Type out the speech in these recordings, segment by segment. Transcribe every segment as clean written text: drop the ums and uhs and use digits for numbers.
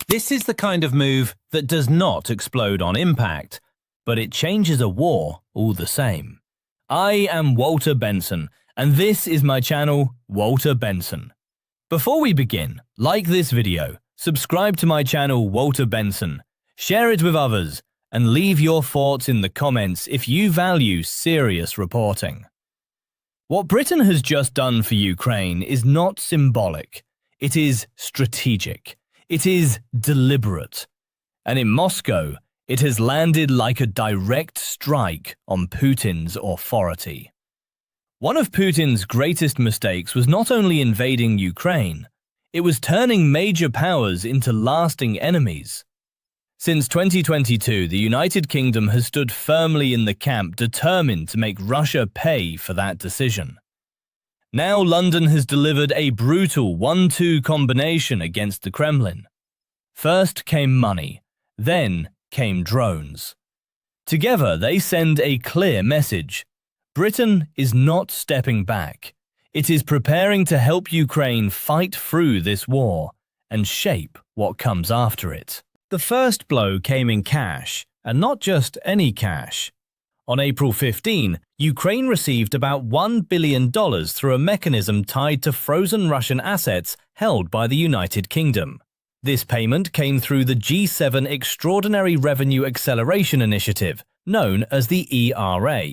This is the kind of move that does not explode on impact, but it changes a war all the same. I am Walter Benson, and this is my channel, Walter Benson. Before we begin, like this video, subscribe to my channel, Walter Benson, share it with others, and leave your thoughts in the comments if you value serious reporting. What Britain has just done for Ukraine is not symbolic. It is strategic. It is deliberate. And in Moscow, it has landed like a direct strike on Putin's authority. One of Putin's greatest mistakes was not only invading Ukraine, it was turning major powers into lasting enemies. Since 2022, the United Kingdom has stood firmly in the camp determined to make Russia pay for that decision. Now London has delivered a brutal 1-2 combination against the Kremlin. First came money, then came drones. Together they send a clear message. Britain is not stepping back. It is preparing to help Ukraine fight through this war and shape what comes after it. The first blow came in cash, and not just any cash. On April 15, Ukraine received about $1 billion through a mechanism tied to frozen Russian assets held by the United Kingdom. This payment came through the G7 Extraordinary Revenue Acceleration Initiative, known as the ERA.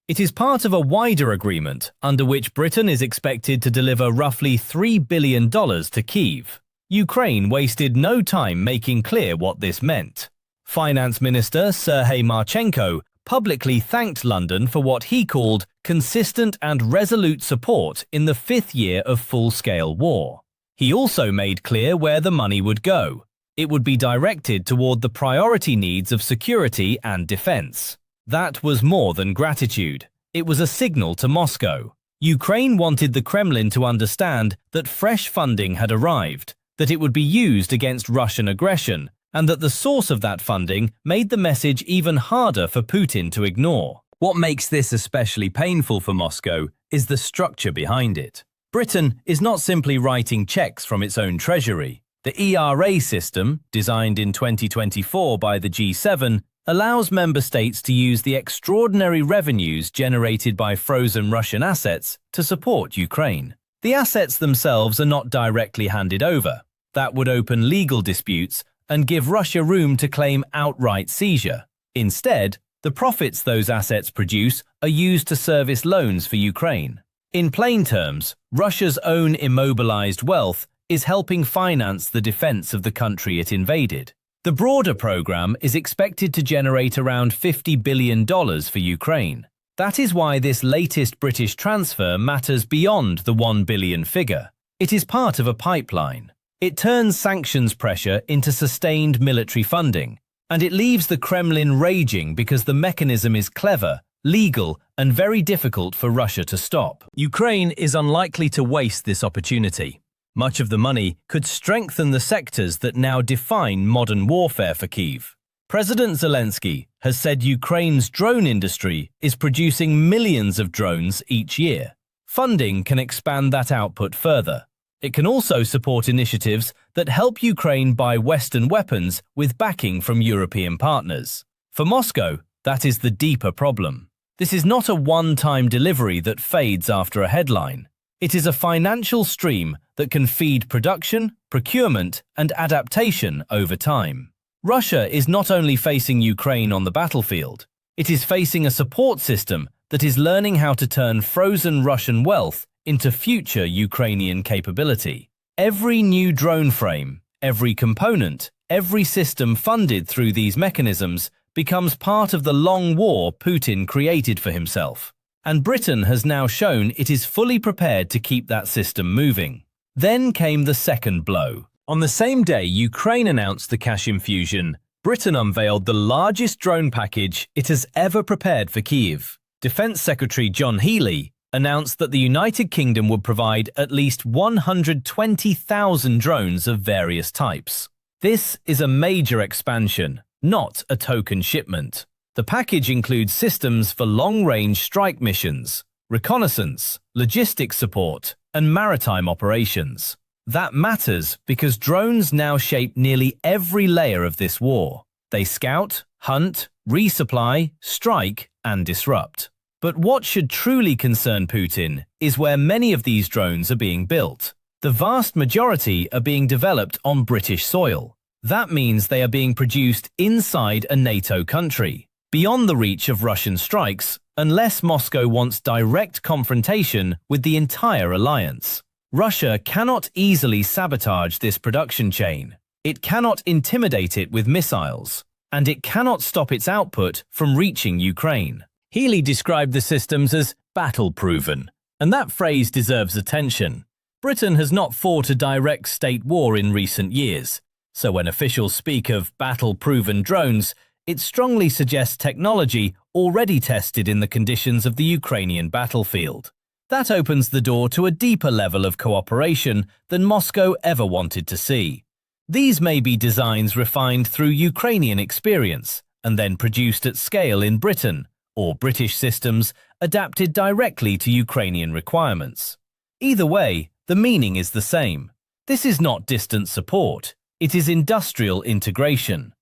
It is part of a wider agreement under which Britain is expected to deliver roughly $3 billion to Kyiv. Ukraine wasted no time making clear what this meant. Finance Minister Serhiy Marchenko publicly thanked London for what he called consistent and resolute support in the 5th year of full-scale war. He also made clear where the money would go. It would be directed toward the priority needs of security and defense. That was more than gratitude. It was a signal to Moscow. Ukraine wanted the Kremlin to understand that fresh funding had arrived, that it would be used against Russian aggression, and that the source of that funding made the message even harder for Putin to ignore. What makes this especially painful for Moscow is the structure behind it. Britain is not simply writing checks from its own treasury. The ERA system, designed in 2024 by the G7, allows member states to use the extraordinary revenues generated by frozen Russian assets to support Ukraine. The assets themselves are not directly handed over. That would open legal disputes and give Russia room to claim outright seizure. Instead, the profits those assets produce are used to service loans for Ukraine. In plain terms, Russia's own immobilized wealth is helping finance the defense of the country it invaded. The broader program is expected to generate around $50 billion for Ukraine. That is why this latest British transfer matters beyond the $1 billion figure. It is part of a pipeline. It turns sanctions pressure into sustained military funding, and it leaves the Kremlin raging because the mechanism is clever, legal, and very difficult for Russia to stop. Ukraine is unlikely to waste this opportunity. Much of the money could strengthen the sectors that now define modern warfare for Kyiv. President Zelensky has said Ukraine's drone industry is producing millions of drones each year. Funding can expand that output further. It can also support initiatives that help Ukraine buy Western weapons with backing from European partners. For Moscow, that is the deeper problem. This is not a one-time delivery that fades after a headline. It is a financial stream that can feed production, procurement, and adaptation over time. Russia is not only facing Ukraine on the battlefield, it is facing a support system that is learning how to turn frozen Russian wealth into future Ukrainian capability. Every new drone frame, every component, every system funded through these mechanisms becomes part of the long war Putin created for himself. And Britain has now shown it is fully prepared to keep that system moving. Then came the second blow. On the same day Ukraine announced the cash infusion, Britain unveiled the largest drone package it has ever prepared for Kyiv. Defense Secretary John Healey announced that the United Kingdom would provide at least 120,000 drones of various types. This is a major expansion, not a token shipment. The package includes systems for long-range strike missions, reconnaissance, logistics support, and maritime operations. That matters because drones now shape nearly every layer of this war. They scout, hunt, resupply, strike, and disrupt. But what should truly concern Putin is where many of these drones are being built. The vast majority are being developed on British soil. That means they are being produced inside a NATO country, beyond the reach of Russian strikes, unless Moscow wants direct confrontation with the entire alliance. Russia cannot easily sabotage this production chain. It cannot intimidate it with missiles, and it cannot stop its output from reaching Ukraine. Healy described the systems as battle-proven, and that phrase deserves attention. Britain has not fought a direct state war in recent years, so when officials speak of battle-proven drones, it strongly suggests technology already tested in the conditions of the Ukrainian battlefield. That opens the door to a deeper level of cooperation than Moscow ever wanted to see. These may be designs refined through Ukrainian experience and then produced at scale in Britain, or British systems adapted directly to Ukrainian requirements. Either way, the meaning is the same. This is not distant support, it is industrial integration.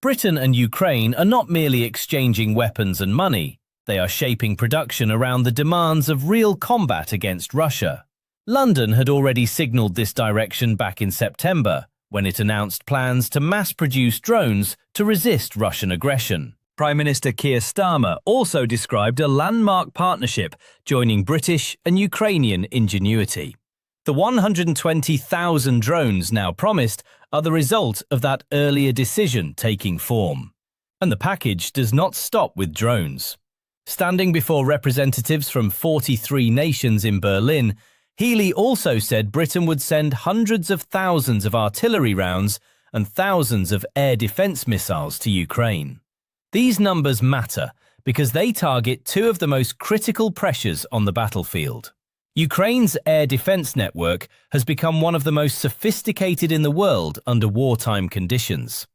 Britain and Ukraine are not merely exchanging weapons and money, they are shaping production around the demands of real combat against Russia. London had already signalled this direction back in September, when it announced plans to mass-produce drones to resist Russian aggression. Prime Minister Keir Starmer also described a landmark partnership joining British and Ukrainian ingenuity. The 120,000 drones now promised are the result of that earlier decision taking form. And the package does not stop with drones. Standing before representatives from 43 nations in Berlin, Healy also said Britain would send hundreds of thousands of artillery rounds and thousands of air defense missiles to Ukraine. These numbers matter because they target two of the most critical pressures on the battlefield. Ukraine's air defense network has become one of the most sophisticated in the world under wartime conditions.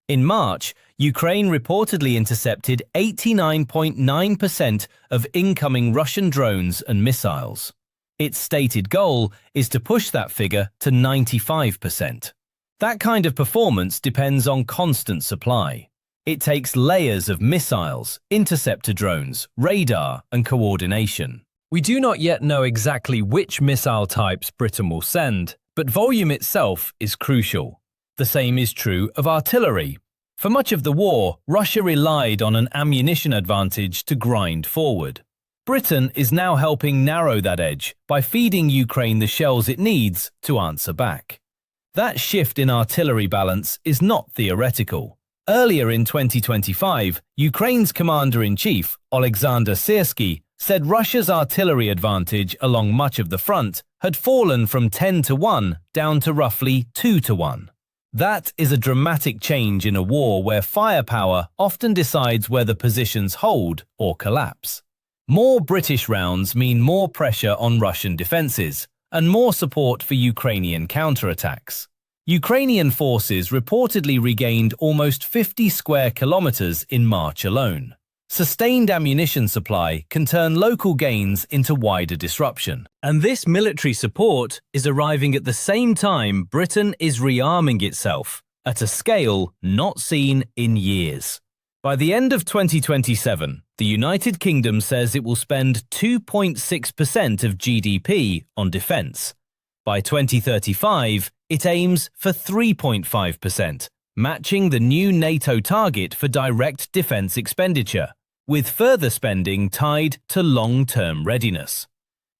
In March, Ukraine reportedly intercepted 89.9% of incoming Russian drones and missiles. Its stated goal is to push that figure to 95%. That kind of performance depends on constant supply. It takes layers of missiles, interceptor drones, radar, and coordination. We do not yet know exactly which missile types Britain will send, but volume itself is crucial. The same is true of artillery. For much of the war, Russia relied on an ammunition advantage to grind forward. Britain is now helping narrow that edge by feeding Ukraine the shells it needs to answer back. That shift in artillery balance is not theoretical. Earlier in 2025, Ukraine's commander-in-chief, Oleksandr Syrskyi, said Russia's artillery advantage along much of the front had fallen from 10-1 down to roughly 2-1. That is a dramatic change in a war where firepower often decides whether positions hold or collapse. More British rounds mean more pressure on Russian defences and more support for Ukrainian counterattacks. Ukrainian forces reportedly regained almost 50 square kilometers in March alone. Sustained ammunition supply can turn local gains into wider disruption. And this military support is arriving at the same time Britain is rearming itself, at a scale not seen in years. By the end of 2027, the United Kingdom says it will spend 2.6% of GDP on defence. By 2035, it aims for 3.5%, matching the new NATO target for direct defence expenditure, with further spending tied to long-term readiness.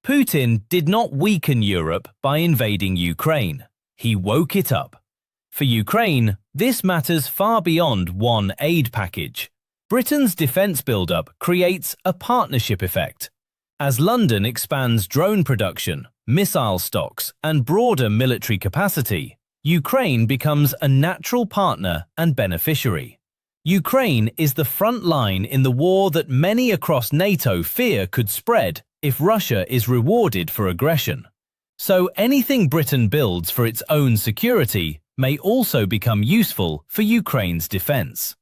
Putin did not weaken Europe by invading Ukraine. He woke it up. For Ukraine, this matters far beyond one aid package. Britain's defence build-up creates a partnership effect. As London expands drone production, missile stocks, and broader military capacity, Ukraine becomes a natural partner and beneficiary. Ukraine is the front line in the war that many across NATO fear could spread if Russia is rewarded for aggression. So anything Britain builds for its own security may also become useful for Ukraine's defense.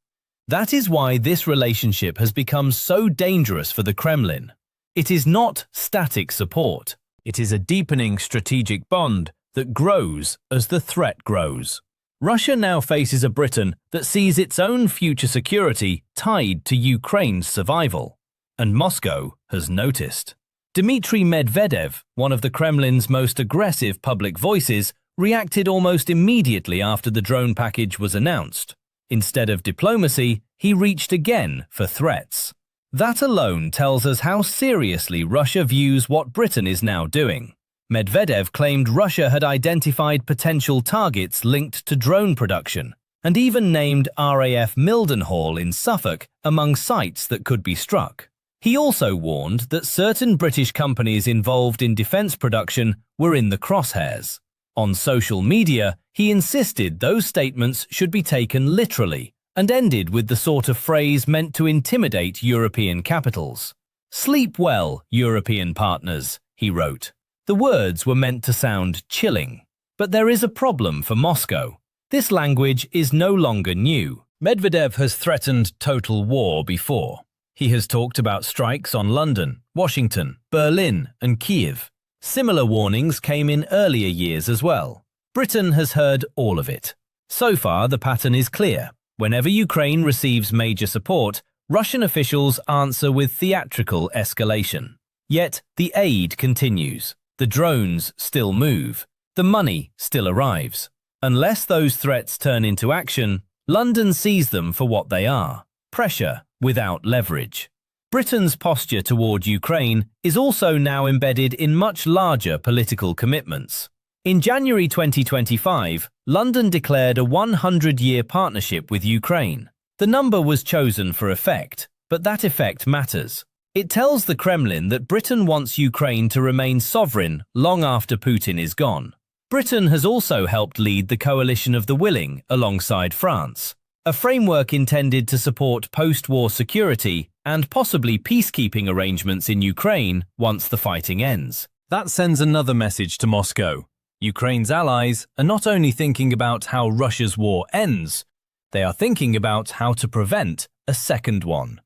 That is why this relationship has become so dangerous for the Kremlin. It is not static support. It is a deepening strategic bond that grows as the threat grows. Russia now faces a Britain that sees its own future security tied to Ukraine's survival. And Moscow has noticed. Dmitry Medvedev, one of the Kremlin's most aggressive public voices, reacted almost immediately after the drone package was announced. Instead of diplomacy, he reached again for threats. That alone tells us how seriously Russia views what Britain is now doing. Medvedev claimed Russia had identified potential targets linked to drone production, and even named RAF Mildenhall in Suffolk among sites that could be struck. He also warned that certain British companies involved in defence production were in the crosshairs. On social media, he insisted those statements should be taken literally and ended with the sort of phrase meant to intimidate European capitals. "Sleep well, European partners," he wrote. The words were meant to sound chilling. But there is a problem for Moscow. This language is no longer new. Medvedev has threatened total war before. He has talked about strikes on London, Washington, Berlin, and Kiev. Similar warnings came in earlier years as well. Britain has heard all of it. So far, the pattern is clear. Whenever Ukraine receives major support, Russian officials answer with theatrical escalation. Yet, the aid continues. The drones still move. The money still arrives. Unless those threats turn into action, London sees them for what they are: pressure without leverage. Britain's posture toward Ukraine is also now embedded in much larger political commitments. In January 2025, London declared a 100-year partnership with Ukraine. The number was chosen for effect, but that effect matters. It tells the Kremlin that Britain wants Ukraine to remain sovereign long after Putin is gone. Britain has also helped lead the coalition of the willing alongside France, a framework intended to support post-war security and possibly peacekeeping arrangements in Ukraine once the fighting ends. That sends another message to Moscow. Ukraine's allies are not only thinking about how Russia's war ends, they are thinking about how to prevent a second one.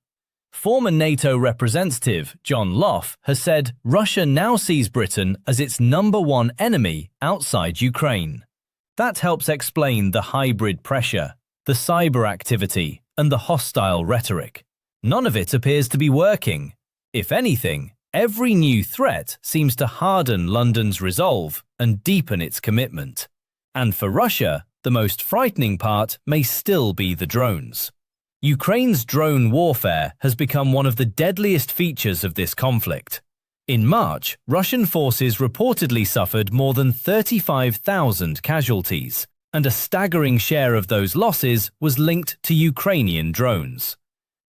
Former NATO representative John Lough has said Russia now sees Britain as its #1 enemy outside Ukraine. That helps explain the hybrid pressure, the cyber activity, and the hostile rhetoric. None of it appears to be working. If anything, every new threat seems to harden London's resolve and deepen its commitment. And for Russia, the most frightening part may still be the drones. Ukraine's drone warfare has become one of the deadliest features of this conflict. In March, Russian forces reportedly suffered more than 35,000 casualties, and a staggering share of those losses was linked to Ukrainian drones.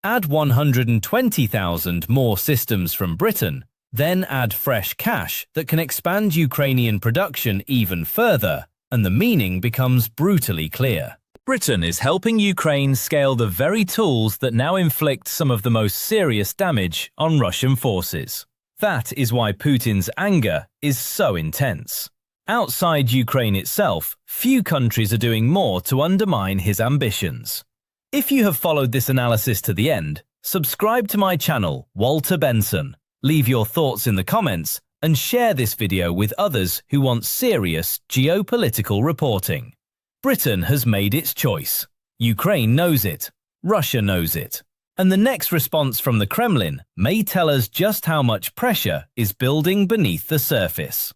Add 120,000 more systems from Britain, then add fresh cash that can expand Ukrainian production even further, and the meaning becomes brutally clear. Britain is helping Ukraine scale the very tools that now inflict some of the most serious damage on Russian forces. That is why Putin's anger is so intense. Outside Ukraine itself, few countries are doing more to undermine his ambitions. If you have followed this analysis to the end, subscribe to my channel, Walter Benson. Leave your thoughts in the comments and share this video with others who want serious geopolitical reporting. Britain has made its choice. Ukraine knows it. Russia knows it. And the next response from the Kremlin may tell us just how much pressure is building beneath the surface.